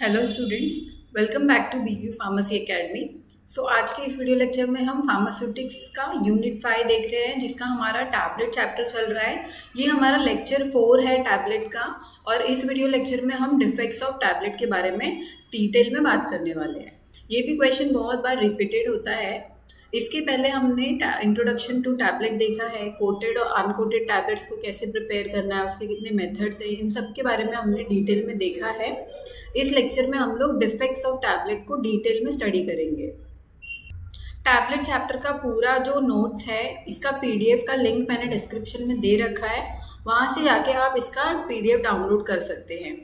Hello students, welcome back to BU pharmacy academy. आज के इस वीडियो लेक्चर में हम फार्मास्यूटिक्स का यूनिट 5 देख रहे हैं, जिसका हमारा टैबलेट चैप्टर चल रहा है। ये हमारा लेक्चर 4 है टैबलेट का, और इस वीडियो लेक्चर में हम डिफेक्ट्स ऑफ टैबलेट के बारे में डिटेल में बात करने वाले हैं। ये भी क्वेश्चन बहुत बार रिपीटेड होता है। इसके पहले हमने इंट्रोडक्शन टू टैबलेट देखा है, कोटेड और अनकोटेड टैबलेट्स को कैसे प्रिपेयर करना है, उसके कितने मेथड्स हैं, इन सब के बारे में हमने डिटेल में देखा है। इस लेक्चर में हम लोग डिफेक्ट्स ऑफ टैबलेट को डिटेल में स्टडी करेंगे। टैबलेट चैप्टर का पूरा जो नोट्स है, इसका PDF का लिंक मैंने डिस्क्रिप्शन में दे रखा है, वहाँ से जाके आप इसका PDF डाउनलोड कर सकते हैं।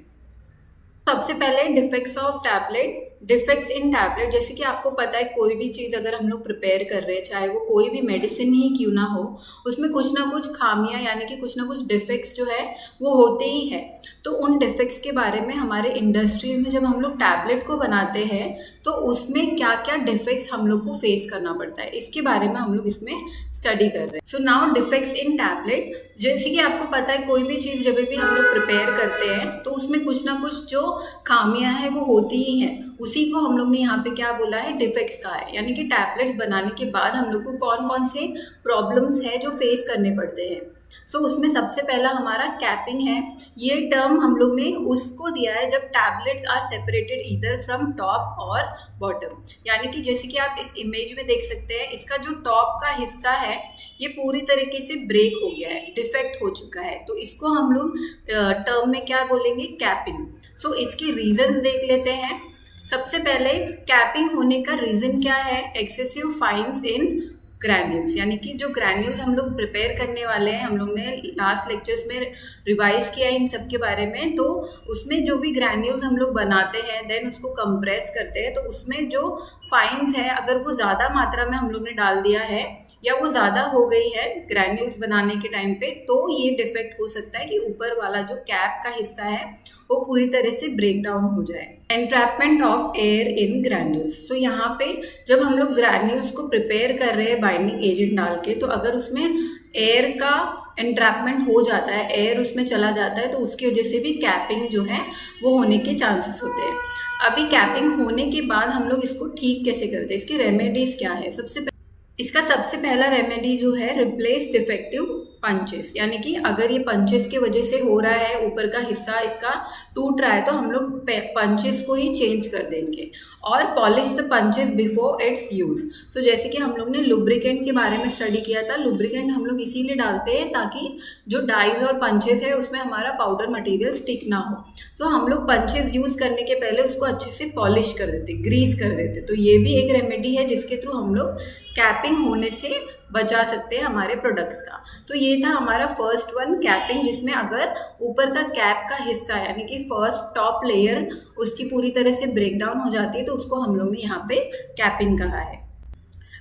सबसे पहले defects of tablet. Defects in tablet, जैसे कि आपको पता है कोई भी चीज़ अगर हम लोग प्रिपेयर कर रहे हैं, चाहे वो कोई भी मेडिसिन ही क्यों ना हो, उसमें कुछ ना कुछ खामियां यानी कि कुछ ना कुछ डिफेक्ट्स जो है वो होते ही है। तो उन डिफेक्ट्स के बारे में हमारे इंडस्ट्रीज में जब हम लोग टैबलेट को बनाते हैं तो उसमें क्या क्या डिफेक्ट्स हम लोग को फेस करना पड़ता है, इसके बारे में हम लोग इसमें स्टडी कर रहे हैं। So now defects in tablet. जैसे कि आपको पता है कोई भी चीज़ जब भी हम लोग प्रिपेयर करते हैं तो उसमें कुछ ना कुछ जो खामियां हैं वो होती ही हैं। उसी को हम लोग ने यहाँ पे क्या बोला है, डिफेक्ट्स कहा है। यानी कि टैबलेट्स बनाने के बाद हम लोग को कौन कौन से प्रॉब्लम्स है जो फेस करने पड़ते हैं। उसमें सबसे पहला हमारा कैपिंग है। ये टर्म हम लोग ने उसको दिया है जब tablets are separated either from top और बॉटम। यानी कि जैसे कि आप इस इमेज में देख सकते हैं, इसका जो टॉप का हिस्सा है ये पूरी तरीके से ब्रेक हो गया है, डिफेक्ट हो चुका है। तो इसको हम लोग टर्म में क्या बोलेंगे, कैपिंग। इसके रीजंस देख लेते हैं। सबसे पहले कैपिंग होने का रीज़न क्या है, एक्सेसिव फाइन्स इन ग्रैन्यूल्स। यानी कि जो ग्रैन्यूल्स हम लोग प्रिपेयर करने वाले हैं, हम लोग ने लास्ट लेक्चर्स में रिवाइज किया है इन सब के बारे में। तो उसमें जो भी ग्रैन्यूल्स हम लोग बनाते हैं, देन उसको कंप्रेस करते हैं, तो उसमें जो फाइन्स है अगर वो ज़्यादा मात्रा में हम लोग ने डाल दिया है या वो ज़्यादा हो गई है ग्रैन्यूल्स बनाने के टाइम पे, तो ये डिफेक्ट हो सकता है कि ऊपर वाला जो कैप का हिस्सा है वो पूरी तरह से ब्रेक डाउन हो जाए। Entrapment of air in granules. यहाँ पे जब हम लोग ग्रैन्यूल्स को प्रिपेयर कर रहे हैं बाइंडिंग एजेंट डाल के, तो अगर उसमें एयर का एंट्रैपमेंट हो जाता है, एयर उसमें चला जाता है, तो उसकी वजह से भी कैपिंग जो है वो होने के चांसेस होते हैं। अभी कैपिंग होने के बाद हम लोग इसको ठीक कैसे करते हैं, इसकी रेमेडीज क्या है। इसका सबसे पहला रेमेडी जो है, रिप्लेस डिफेक्टिव पंचेस। यानी कि अगर ये पंचेस की वजह से हो रहा है, ऊपर का हिस्सा इसका टूट रहा है, तो हम लोग पंचेस को ही चेंज कर देंगे। और polish the punches before it's use. जैसे कि हम लोग ने लुब्रिकेंट के बारे में स्टडी किया था। लुब्रिकेंट हम लोग इसीलिए डालते हैं ताकि जो डाइज और पंचेस है उसमें हमारा पाउडर मटेरियल स्टिक ना हो। तो हम लोग पंचेस यूज करने के पहले उसको अच्छे से पॉलिश कर देते, ग्रीस कर देते। तो ये भी एक रेमेडी है जिसके थ्रू हम लोग कैपिंग होने से बचा सकते हैं हमारे प्रोडक्ट्स का। तो ये था हमारा फर्स्ट वन, कैपिंग, जिसमें अगर ऊपर का कैप का हिस्सा यानी कि फर्स्ट टॉप लेयर उसकी पूरी तरह से ब्रेक डाउन हो जाती है, तो उसको हम लोग ने यहाँ पे कैपिंग कहा है।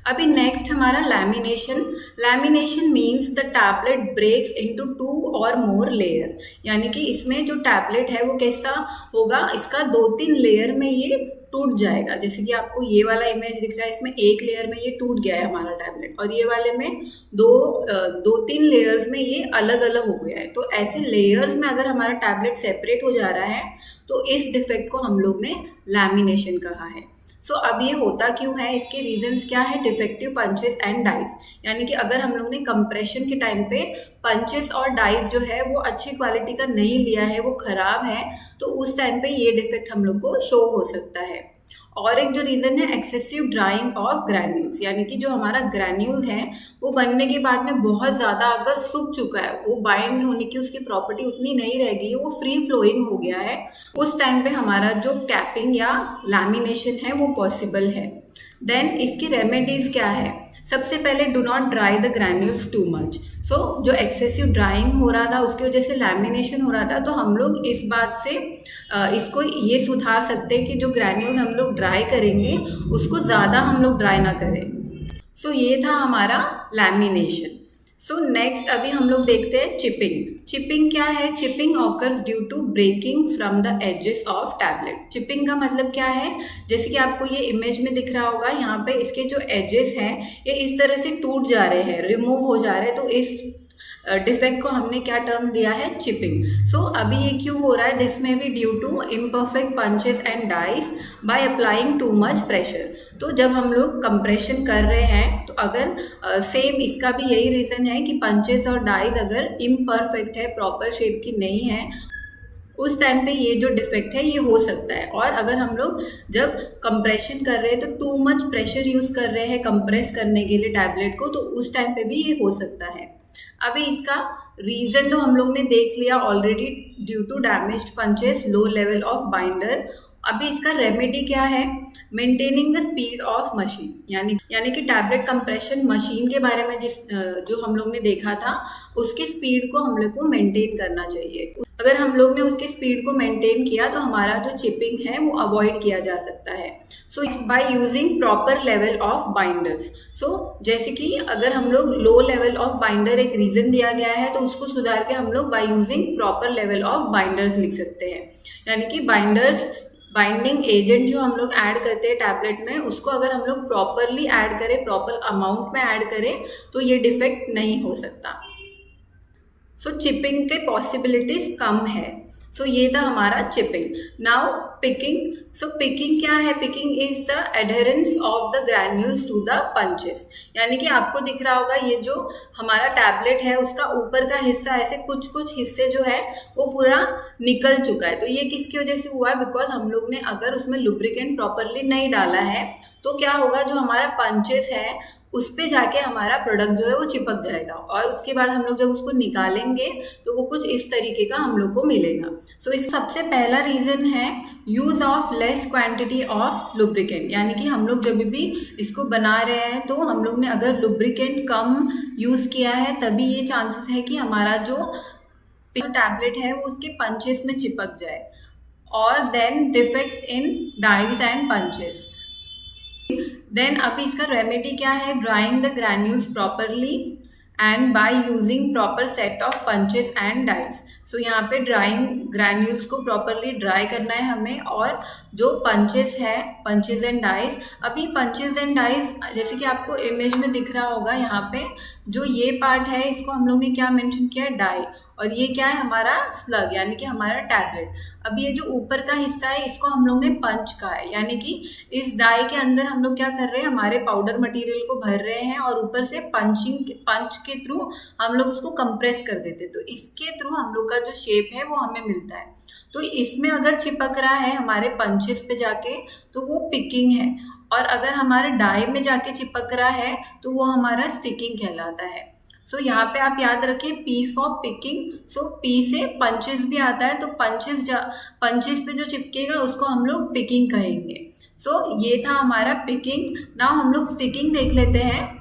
अभी नेक्स्ट हमारा lamination. Lamination means the tablet breaks into 2 और मोर लेयर। यानी कि इसमें जो टैबलेट है वो कैसा होगा, इसका 2-3 लेयर में ये टूट जाएगा। जैसे कि आपको ये वाला इमेज दिख रहा है, इसमें एक लेयर में ये टूट गया है हमारा टैबलेट, और ये वाले में 2-3 लेयर्स में ये अलग अलग हो गया है। तो ऐसे लेयर्स में अगर हमारा टैबलेट सेपरेट हो जा रहा है तो इस डिफेक्ट को हम लोग ने लैमिनेशन कहा है। अब ये होता क्यों है, इसके रीजंस क्या है, डिफेक्टिव पंचेस एंड डाइज। यानी कि अगर हम लोग ने कंप्रेशन के टाइम पे पंचेस और डाइज जो है वो अच्छी क्वालिटी का नहीं लिया है, वो खराब है, तो उस टाइम पे ये डिफेक्ट हम लोग को शो हो सकता है। और एक जो रीज़न है, एक्सेसिव ड्राइंग ऑफ ग्रैन्यूल्स। यानी कि जो हमारा ग्रैन्यूल्स है वो बनने के बाद में बहुत ज़्यादा अगर सूख चुका है, वो बाइंड होने की उसकी प्रॉपर्टी उतनी नहीं रह गई है, वो फ्री फ्लोइंग हो गया है, उस टाइम पे हमारा जो कैपिंग या लैमिनेशन है वो पॉसिबल है। देन इसकी रेमेडीज़ क्या है। सबसे पहले do not dry the granules too much. जो एक्सेसिव ड्राइंग हो रहा था उसकी वजह से लैमिनेशन हो रहा था, तो हम लोग इस बात से इसको ये सुधार सकते हैं कि जो ग्रैन्यूल्स हम लोग ड्राई करेंगे उसको ज़्यादा हम लोग ड्राई ना करें। ये था हमारा लैमिनेशन। नेक्स्ट अभी हम लोग देखते हैं चिपिंग। चिपिंग क्या है, chipping occurs due to breaking from the edges of tablet. Chipping का मतलब क्या है, जैसे कि आपको ये इमेज में दिख रहा होगा, यहाँ पे इसके जो एजेस हैं ये इस तरह से टूट जा रहे हैं, रिमूव हो जा रहे हैं। तो इस डिफेक्ट को हमने क्या टर्म दिया है, चिपिंग। सो अभी ये क्यों हो रहा है, this may be due to imperfect punches and dies by applying too much pressure. तो जब हम लोग कंप्रेशन कर रहे हैं तो अगर सेम इसका भी यही रीज़न है कि पंचेस और डाइस अगर इम्परफेक्ट है, प्रॉपर शेप की नहीं है, उस टाइम पे ये जो डिफेक्ट है ये हो सकता है। और अगर हम लोग जब कंप्रेशन कर रहे हैं तो टू मच प्रेशर यूज़ कर रहे हैं कंप्रेस करने के लिए टैबलेट को, तो उस टाइम पे भी ये हो सकता है। अभी इसका रीज़न तो हम लोग ने देख लिया already, due to damaged punches, low level of binder. अभी इसका रेमेडी क्या है, maintaining the speed of machine, यानी कि टैबलेट कंप्रेशन मशीन के बारे में जो हम लोग ने देखा था, उसकी स्पीड को हम लोग को मेंटेन करना चाहिए। अगर हम लोग ने उसकी स्पीड को मेंटेन किया तो हमारा जो चिपिंग है वो अवॉइड किया जा सकता है। So it's by using proper level of binders. So जैसे कि अगर हम लोग लो लेवल ऑफ बाइंडर एक रीज़न दिया गया है तो उसको सुधार के हम लोग by using proper level of binders लिख सकते हैं। यानी कि बाइंडर्स, बाइंडिंग एजेंट जो हम लोग ऐड करते हैं टैबलेट में, उसको अगर हम लोग प्रॉपरली ऐड करें, प्रॉपर अमाउंट में ऐड करें, तो ये डिफेक्ट नहीं हो सकता। सो चिपिंग के पॉसिबिलिटीज कम है। सो ये था हमारा chipping. Now picking. So picking क्या है, picking is the adherence of the granules to the punches. यानी कि आपको दिख रहा होगा ये जो हमारा टैबलेट है उसका ऊपर का हिस्सा, ऐसे कुछ कुछ हिस्से जो है वो पूरा निकल चुका है। तो ये किसकी वजह से हुआ है, बिकॉज हम लोग ने अगर उसमें लुब्रिकेंट प्रॉपरली नहीं डाला है तो क्या होगा, जो हमारा पंचेस है उस पे जाके हमारा प्रोडक्ट जो है वो चिपक जाएगा, और उसके बाद हम लोग जब उसको निकालेंगे तो वो कुछ इस तरीके का हम लोग को मिलेगा। सो इस सबसे पहला रीज़न है use of less quantity of lubricant. यानी कि हम लोग जब भी इसको बना रहे हैं तो हम लोग ने अगर लुब्रिकेंट कम यूज़ किया है तभी ये चांसेस है कि हमारा जो टैबलेट है वो उसके पंचेस में चिपक जाए। और then defects in dies and punches. Then अभी इसका रेमेडी क्या है, drying the granules properly and by using proper set of punches and dies. So यहाँ पे ड्राइंग ग्रैन्यूल्स को प्रॉपरली ड्राई करना है हमें, और जो पंचेस है, पंचेस एंड डाइस, अभी पंचेस एंड डाइस जैसे कि आपको इमेज में दिख रहा होगा, यहाँ पे जो ये पार्ट है इसको हम लोग ने क्या मेंशन किया है, डाई, और ये क्या है हमारा स्लग यानी कि हमारा टैबलेट। अब ये जो ऊपर का हिस्सा है इसको हम लोग ने पंच कहा है, यानी कि इस डाई के अंदर हम लोग क्या कर रहे हैं, हमारे पाउडर मटेरियल को भर रहे हैं और ऊपर से पंच के थ्रू हम लोग उसको कंप्रेस कर देते हैं। तो इसके थ्रू हम लोग का जो शेप है वो हमें मिलता है। तो इसमें अगर चिपक रहा है हमारे पंचेस पे जाके तो वो पिकिंग है, और अगर हमारे डाई में जाके चिपक रहा है तो वो हमारा स्टिकिंग कहलाता है। सो यहाँ पे आप याद रखें P for picking. So P से पंचेस भी आता है, तो पंचेस पे जो चिपकेगा उसको हम लोग पिकिंग कहेंगे। सो ये था हमारा पिकिंग। नाउ हम लोग स्टिकिंग देख लेते हैं।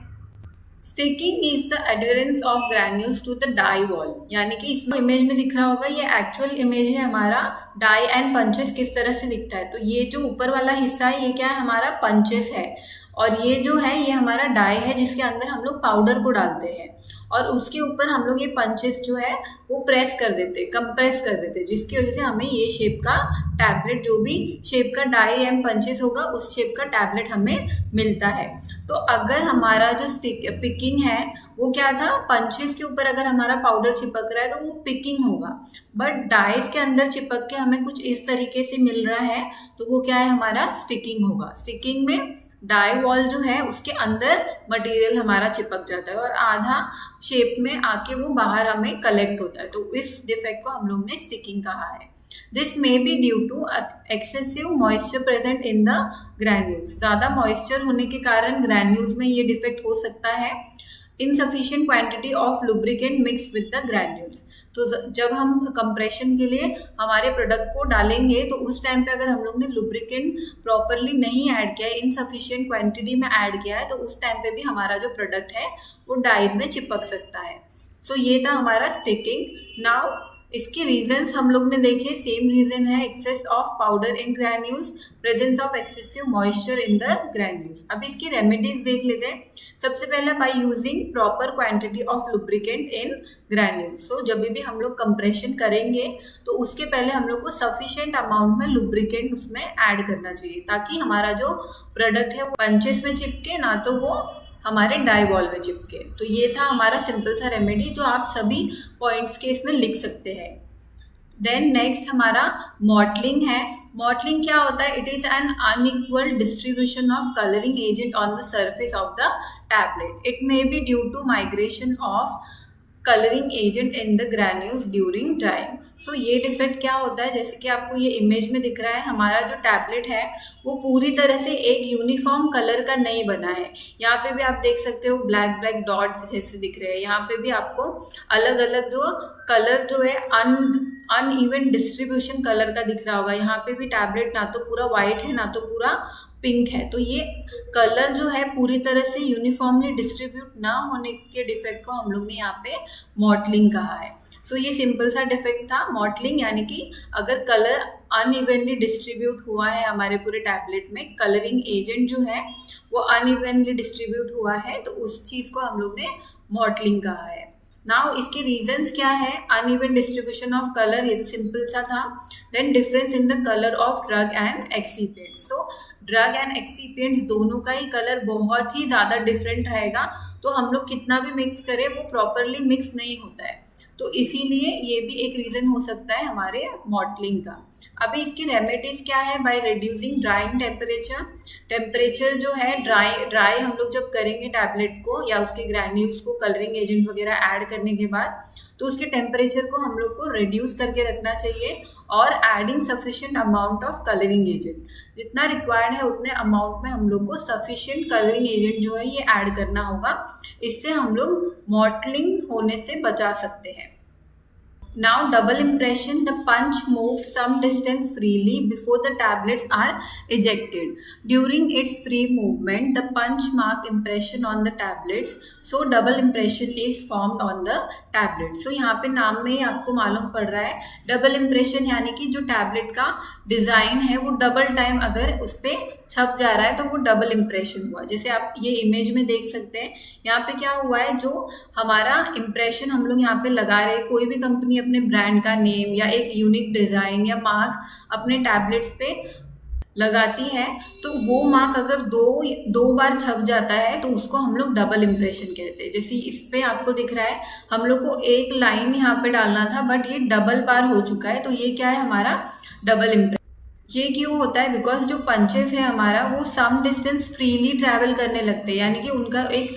Sticking is the adherence of granules to the die wall. यानी कि इसमें इमेज में दिख रहा होगा, ये एक्चुअल इमेज है हमारा डाई एंड पंचेस किस तरह से दिखता है। तो ये जो ऊपर वाला हिस्सा है ये क्या है, हमारा पंचेस है, और ये जो है ये हमारा डाई है जिसके अंदर हम लोग पाउडर को डालते हैं, और उसके ऊपर हम लोग ये पंचेस जो है वो प्रेस कर देते, कंप्रेस कर देते, जिसकी वजह से हमें ये शेप का टैबलेट, जो भी शेप का डाई एंड पंचेस होगा उस शेप का टैबलेट हमें मिलता है। तो अगर हमारा जो पिकिंग है वो क्या था, पंचेस के ऊपर अगर हमारा पाउडर चिपक रहा है तो वो पिकिंग होगा, बट डाइस के अंदर चिपक के हमें कुछ इस तरीके से मिल रहा है तो वो क्या है, हमारा स्टिकिंग होगा। स्टिकिंग में डाई वॉल जो है उसके अंदर मटेरियल हमारा चिपक जाता है और आधा शेप में आके वो बाहर हमें कलेक्ट होता है, तो इस डिफेक्ट को हम लोग ने स्टिकिंग कहा है। This may be due to excessive moisture present in the granules. ज़्यादा मॉइस्चर होने के कारण ग्रैन्यूल्स में ये डिफेक्ट हो सकता है। Insufficient quantity of lubricant mix with the granules. तो जब हम कंप्रेशन के लिए हमारे प्रोडक्ट को डालेंगे तो उस टाइम पे अगर हम लोग ने लुब्रिकेंट प्रॉपरली नहीं ऐड किया है, इनसफिशिएंट क्वांटिटी में ऐड किया है, तो उस टाइम पे भी हमारा जो प्रोडक्ट है वो डाइज में चिपक सकता है। सो ये था हमारा स्टिकिंग। नाउ इसके रीजंस हम लोग ने देखे, सेम रीजन है, excess of powder in granules, presence of excessive moisture in the granules. अब इसकी रेमेडीज देख लेते हैं। सबसे पहला, by using proper quantity of lubricant in granules. So जब भी हम लोग कंप्रेशन करेंगे तो उसके पहले हम लोग को सफिशिएंट अमाउंट में लुब्रिकेंट उसमें ऐड करना चाहिए, ताकि हमारा जो प्रोडक्ट है वो पंचेस में चिपके, ना तो वो हमारे डाई वॉल में चिपके। तो ये था हमारा सिंपल सा रेमेडी जो आप सभी पॉइंट्स के इसमें लिख सकते हैं। देन नेक्स्ट हमारा मॉटलिंग है। मॉटलिंग क्या होता है? It is an unequal distribution of colouring agent on the surface of the tablet. It may be due to migration of colouring agent in the granules during drying. So ये defect क्या होता है, जैसे कि आपको ये इमेज में दिख रहा है, हमारा जो टैबलेट है वो पूरी तरह से एक यूनिफॉर्म कलर का नहीं बना है। यहाँ पे भी आप देख सकते हो ब्लैक ब्लैक डॉट्स जैसे दिख रहे हैं। यहाँ पे भी आपको अलग अलग जो कलर जो है अनइवन डिस्ट्रीब्यूशन कलर का दिख रहा होगा। यहाँ पे भी टैबलेट ना तो पूरा वाइट है ना तो पूरा पिंक है। तो ये कलर जो है पूरी तरह से यूनिफॉर्मली डिस्ट्रीब्यूट ना होने के डिफेक्ट को हम लोग ने यहाँ पे मॉटलिंग कहा है। सो ये सिंपल सा डिफेक्ट था मॉटलिंग, यानी कि अगर कलर अनइवनली डिस्ट्रीब्यूट हुआ है हमारे पूरे टैबलेट में, कलरिंग एजेंट जो है वो अनइवनली डिस्ट्रीब्यूट हुआ है, तो उस चीज़ को हम लोग ने मॉटलिंग कहा है। नाउ इसके रीजंस क्या है? अनइवन डिस्ट्रीब्यूशन ऑफ कलर, ये तो सिंपल सा था। Then difference in the colour of drug and excipients. So drug and excipients दोनों का ही कलर बहुत ही ज़्यादा डिफरेंट रहेगा, तो हम लोग कितना भी मिक्स करें वो प्रॉपरली मिक्स नहीं होता है। तो इसीलिए ये भी एक रीज़न हो सकता है हमारे मॉटलिंग का। अभी इसकी रेमेडीज क्या है? बाय रिड्यूसिंग ड्राइंग टेम्परेचर जो है ड्राई हम लोग जब करेंगे टैबलेट को या उसके ग्रैन्यूल्स को कलरिंग एजेंट वगैरह ऐड करने के बाद, तो उसके टेम्परेचर को हम लोग को रिड्यूस करके रखना चाहिए और adding sufficient amount of colouring agent. जितना रिक्वायर्ड है उतने अमाउंट में हम लोग को सफिशिएंट कलरिंग एजेंट जो है ये ऐड करना होगा। इससे हम लोग मॉटलिंग होने से बचा सकते हैं। Now double impression, the punch moves some distance freely before the tablets are ejected. During its free movement, the punch mark impression on the tablets, so double impression is formed on the tablet. So यहाँ पे नाम में ही आपको मालूम पड़ रहा है double impression, यानी कि जो टैबलेट का डिज़ाइन है वो डबल टाइम अगर उस पर छप जा रहा है तो वो डबल इम्प्रेशन हुआ। जैसे आप ये इमेज में देख सकते हैं, यहाँ पे क्या हुआ है, जो हमारा इम्प्रेशन हम लोग यहाँ पे लगा रहे हैं, कोई भी कंपनी अपने ब्रांड का नेम या एक यूनिक डिज़ाइन या मार्क अपने टैबलेट्स पे लगाती है, तो वो मार्क अगर दो बार छप जाता है तो उसको हम लोग डबल इम्प्रेशन कहते हैं। जैसे इस पे आपको दिख रहा है, हम लोग को एक लाइन यहाँ पे डालना था बट ये डबल बार हो चुका है, तो ये क्या है हमारा डबल इम्प्रेशन। ये क्यों होता है? बिकॉज जो पंचेस है हमारा वो सम डिस्टेंस फ्रीली ट्रैवल करने लगते हैं, यानी कि उनका एक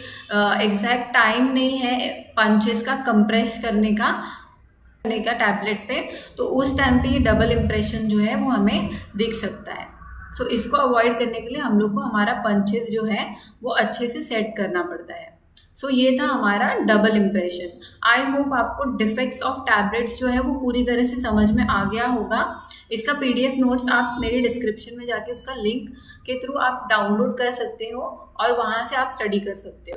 एग्जैक्ट टाइम नहीं है पंचेस का कंप्रेस करने का टैबलेट पे, तो उस टाइम पे ये डबल इम्प्रेशन जो है वो हमें दिख सकता है। तो इसको अवॉइड करने के लिए हम लोग को हमारा पंचेस जो है वो अच्छे से सेट करना पड़ता है। सो ये था हमारा डबल इम्प्रेशन। आई होप आपको डिफेक्ट्स ऑफ टैबलेट्स जो है वो पूरी तरह से समझ में आ गया होगा। इसका PDF नोट्स आप मेरे डिस्क्रिप्शन में जाके उसका लिंक के थ्रू आप डाउनलोड कर सकते हो और वहाँ से आप स्टडी कर सकते हो।